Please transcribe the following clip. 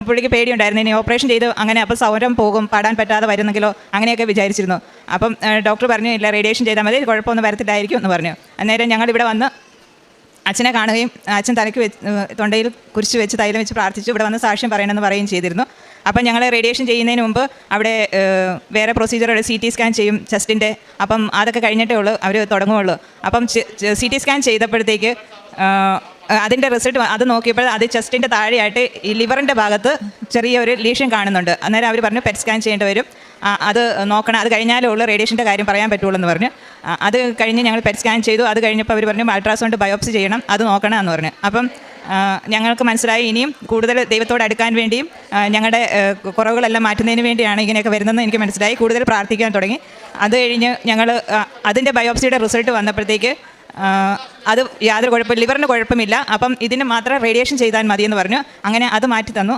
പുള്ളിക്ക് പേടിയുണ്ടായിരുന്നു, ഇനി ഓപ്പറേഷൻ ചെയ്ത് അങ്ങനെ അപ്പോൾ സൗരം പോകും, പാടാൻ പറ്റാതെ വരുന്നെങ്കിലോ അങ്ങനെയൊക്കെ വിചാരിച്ചിരുന്നു. അപ്പം ഡോക്ടർ പറഞ്ഞു ഇല്ല, റേഡിയേഷൻ ചെയ്താൽ മതി, കുഴപ്പമൊന്നും വരത്തില്ലായിരിക്കും എന്ന് പറഞ്ഞു. അന്നേരം ഞങ്ങളിവിടെ വന്ന് അച്ഛനെ കാണുകയും അച്ഛൻ തലയ്ക്ക് തൊണ്ടയിൽ കുരിശ് വെച്ച് തൈലം വെച്ച് പ്രാർത്ഥിച്ചു ഇവിടെ വന്ന് സാക്ഷ്യം പറയണമെന്ന് പറയുകയും ചെയ്തിരുന്നു. അപ്പം ഞങ്ങൾ റേഡിയേഷൻ ചെയ്യുന്നതിന് മുമ്പ് അവിടെ വേറെ പ്രൊസീജിയർ CT സ്കാൻ ചെയ്യും ചെസ്റ്റിൻ്റെ. അപ്പം അതൊക്കെ കഴിഞ്ഞിട്ടേ ഉള്ളൂ അവർ തുടങ്ങുകയുള്ളൂ. അപ്പം CT സ്കാൻ ചെയ്തപ്പോഴത്തേക്ക് അതിൻ്റെ റിസൾട്ട് അത് നോക്കിയപ്പോൾ അത് ചെസ്റ്റിൻ്റെ താഴെയായിട്ട് ഈ ലിവറിൻ്റെ ഭാഗത്ത് ചെറിയൊരു ലീഷൻ കാണുന്നുണ്ട്. അന്നേരം അവർ പറഞ്ഞു പെറ്റ് സ്കാൻ ചെയ്യേണ്ടി വരും, അത് നോക്കണം, അത് കഴിഞ്ഞാലേ ഉള്ളൂ റേഡിയേഷൻ്റെ കാര്യം പറയാൻ പറ്റുള്ളൂ എന്ന് പറഞ്ഞു. അത് കഴിഞ്ഞ് ഞങ്ങൾ പെറ്റ് സ്കാൻ ചെയ്തു. അത് കഴിഞ്ഞപ്പോൾ അവർ പറഞ്ഞു അൾട്രാസൗണ്ട് ബയോപ്സി ചെയ്യണം, അത് നോക്കണം എന്ന് പറഞ്ഞു. അപ്പം ഞങ്ങൾക്ക് മനസ്സിലായി ഇനിയും കൂടുതൽ ദൈവത്തോട് അടുക്കാൻ വേണ്ടിയും ഞങ്ങളുടെ കുറവുകളെല്ലാം മാറ്റുന്നതിന് വേണ്ടിയാണ് ഇങ്ങനെയൊക്കെ വരുന്നതെന്ന് എനിക്ക് മനസ്സിലായി. കൂടുതൽ പ്രാർത്ഥിക്കാൻ തുടങ്ങി. അത് കഴിഞ്ഞ് ഞങ്ങൾ അതിൻ്റെ ബയോപ്സിയുടെ റിസൾട്ട് വന്നപ്പോഴത്തേക്ക് അത് യാതൊരു കുഴപ്പമില്ല, ലിവറിന് കുഴപ്പമില്ല, അപ്പം ഇതിന് മാത്രം റേഡിയേഷൻ ചെയ്താൽ മതിയെന്ന് പറഞ്ഞു. അങ്ങനെ അത് മാറ്റി തന്നു.